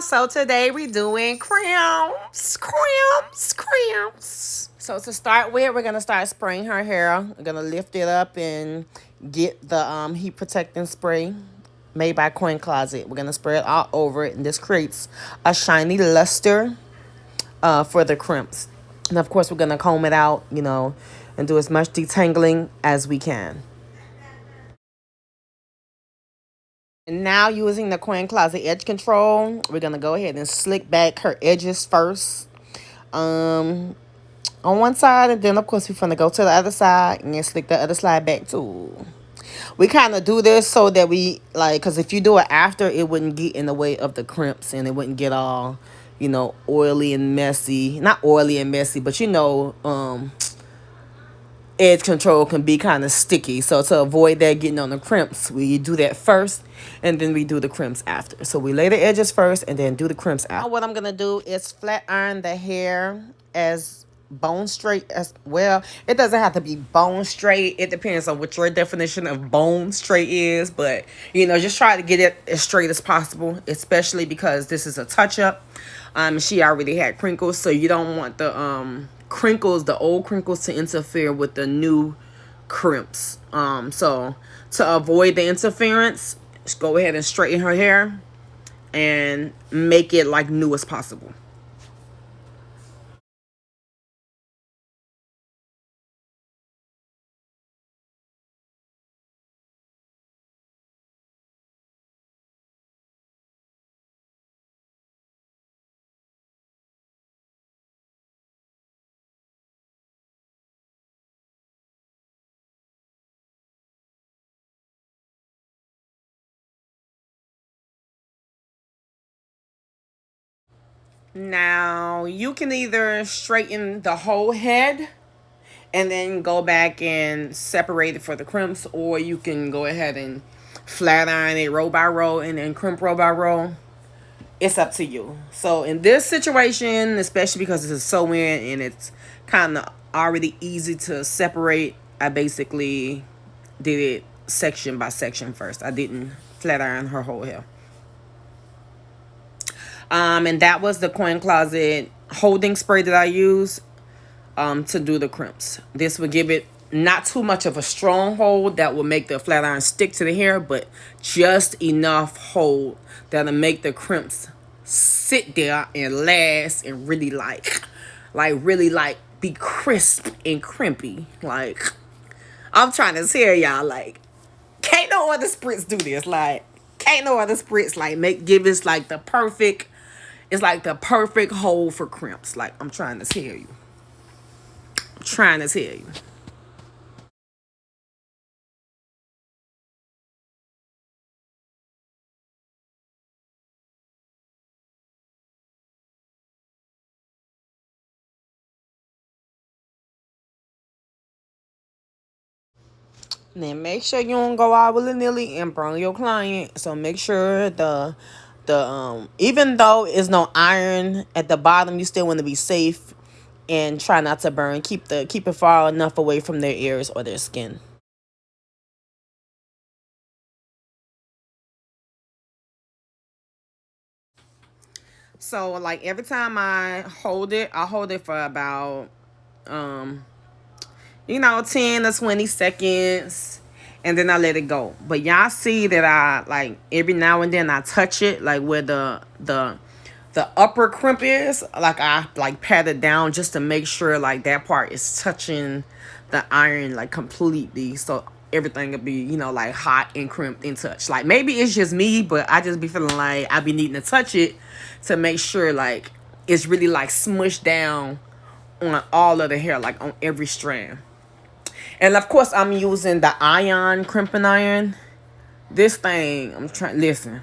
So today we're doing crimps. So to start with, we're gonna start spraying her hair. We're gonna lift it up and get the heat protecting spray made by Coin Closet. We're gonna spray it all over it, and this creates a shiny luster for the crimps. And of course, we're gonna comb it out, and do as much detangling as we can. And now using the Coin Closet Edge Control, we're going to go ahead and slick back her edges first on one side. And then, of course, we're going to go to the other side and then slick the other side back too. We kind of do this so that we, because if you do it after, it wouldn't get in the way of the crimps and it wouldn't get all, oily and messy. Not oily and messy, but, edge control can be kind of sticky. So to avoid that getting on the crimps, we do that first and then we do the crimps after. So we lay the edges first and then do the crimps after. Now what I'm going to do is flat iron the hair as bone straight as well. It doesn't have to be bone straight. It depends on what your definition of bone straight is. But, just try to get it as straight as possible, especially because this is a touch-up. She already had crinkles, so you don't want the the old crinkles, to interfere with the new crimps. So to avoid the interference, just go ahead and straighten her hair and make it like new as possible. Now you can either straighten the whole head and then go back and separate it for the crimps, or you can go ahead and flat iron it row by row and then crimp row by row. It's up to you. So in this situation, especially because it's a sew-in and it's kind of already easy to separate, I basically did it section by section first. I didn't flat iron her whole hair. And that was the Coin Closet holding spray that I use to do the crimps. This would give it not too much of a strong hold that will make the flat iron stick to the hair, but just enough hold that'll make the crimps sit there and last and really really be crisp and crimpy. Like, I'm trying to tell y'all, can't no other spritz do this. Can't no other spritz give us the perfect. It's like the perfect hold for crimps. I'm trying to tell you. I'm trying to tell you. Then make sure you don't go out willy-nilly and burn your client. So make sure the even though it's no iron at the bottom, you still want to be safe and try not to burn. Keep it far enough away from their ears or their skin. So every time I hold it for about 10 to 20 seconds, and then I let it go. But y'all see that I every now and then I touch it, where the upper crimp is, I pat it down just to make sure that part is touching the iron completely, so everything will be hot and crimped and touch. Maybe it's just me, but I just be feeling I be needing to touch it to make sure it's really smushed down on all of the hair, on every strand. And of course, I'm using the iron crimping iron. This thing, listen.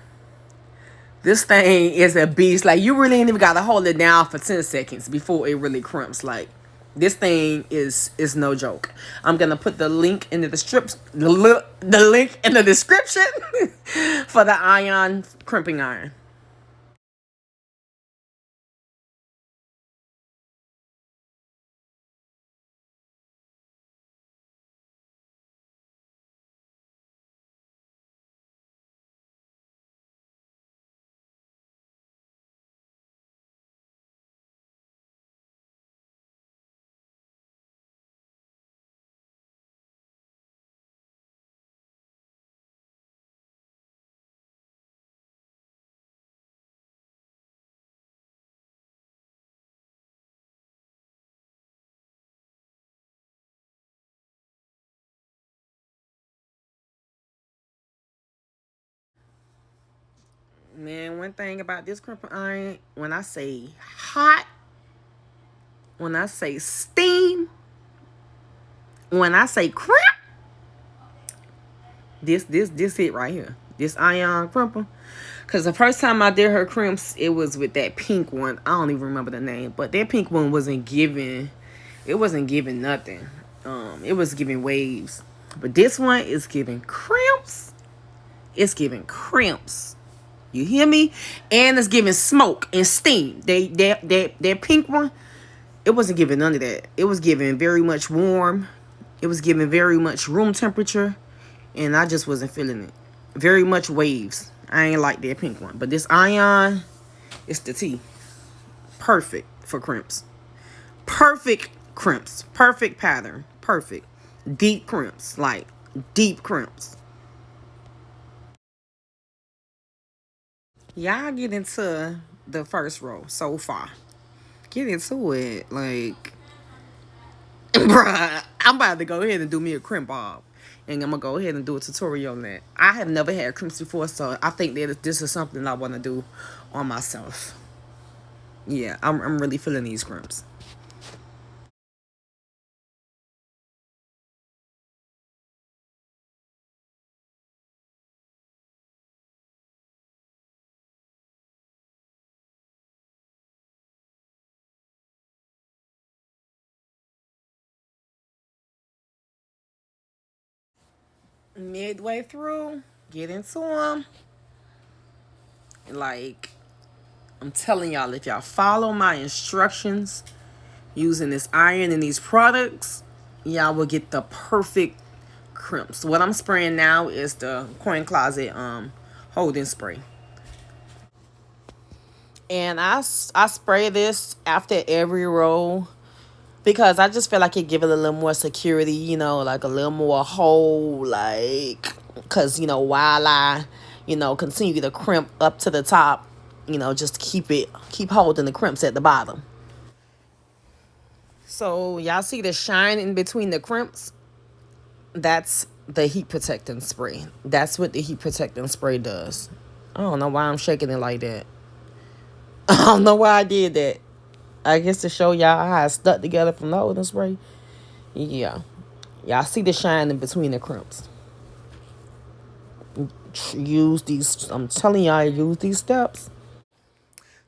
This thing is a beast. You really ain't even got to hold it down for 10 seconds before it really crimps. This thing is no joke. I'm going to put the link in the description. The link in the description for the iron crimping iron. Man, one thing about this crimping iron, when I say hot, when I say steam, when I say crimp, this it right here. This iron crimper. Cause the first time I did her crimps, it was with that pink one. I don't even remember the name, but that pink one wasn't giving. It wasn't giving nothing. It was giving waves, but this one is giving crimps. It's giving crimps. You hear me? And it's giving smoke and steam. That pink one, it wasn't giving none of that. It was giving very much warm. It was giving very much room temperature, and I just wasn't feeling it. Very much waves. I ain't like that pink one, but this ion, it's the T. Perfect for crimps. Perfect crimps. Perfect pattern. Perfect. Deep crimps. Like deep crimps. Y'all get into the first row so far. Get into it. Like, bruh, I'm about to go ahead and do me a crimp bob. And I'm going to go ahead and do a tutorial on that. I have never had crimps before, so I think that this is something I want to do on myself. Yeah, I'm really feeling these crimps. Midway through, get into them. Like, I'm telling y'all, if y'all follow my instructions using this iron and these products, y'all will get the perfect crimps. What I'm spraying now is the coin closet holding spray. And I spray this after every roll because I just feel like it give it a little more security, you know, like a little more hold, like, because, you know, while I, you know, continue to crimp up to the top, you know, just keep holding the crimps at the bottom. So y'all see the shine in between the crimps? That's the heat protecting spray. That's what the heat protecting spray does. I don't know why I'm shaking it like that. I don't know why I did that. I guess to show y'all how it stuck together from the holding spray. Yeah. Y'all see the shine in between the crimps. Use these. I'm telling y'all, use these steps.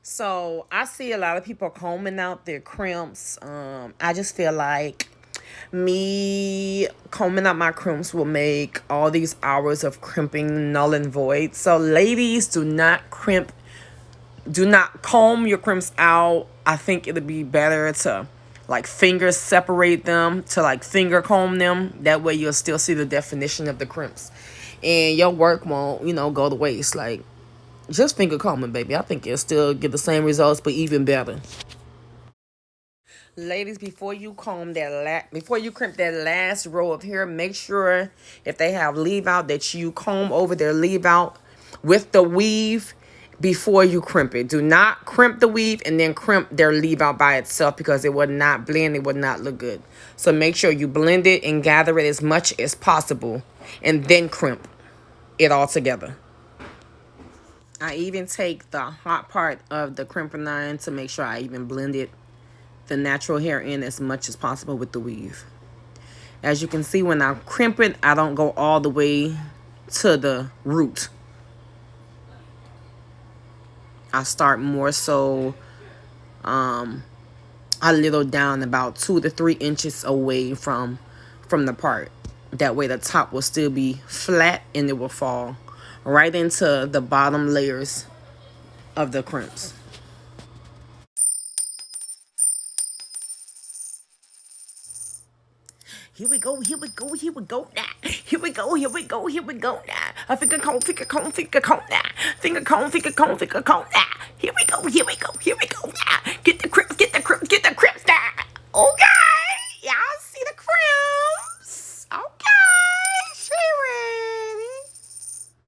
So I see a lot of people combing out their crimps. I just feel like me combing out my crimps will make all these hours of crimping null and void. So ladies, do not crimp. Do not comb your crimps out. I think it'll be better to like finger separate them, to like finger comb them. That way you'll still see the definition of the crimps. And your work won't, you know, go to waste. Like, just finger combing, baby. I think it'll still get the same results, but even better. Ladies, before you comb that before you crimp that last row of hair, make sure if they have leave out that you comb over their leave out with the weave before you crimp it. Do not crimp the weave and then crimp their leave out by itself because it would not blend. It would not look good. So make sure you blend it and gather it as much as possible and then crimp it all together. I even take the hot part of the crimping iron to make sure I even blend it, the natural hair in as much as possible with the weave. As you can see, when I crimp it, I don't go all the way to the root. I start more so a little down, about 2 to 3 inches away from the part. That way the top will still be flat and it will fall right into the bottom layers of the crimps. Here we go, here we go, here we go now. Here we go, here we go, here we go now. A finger comb now. Finger comb now. Here we go, here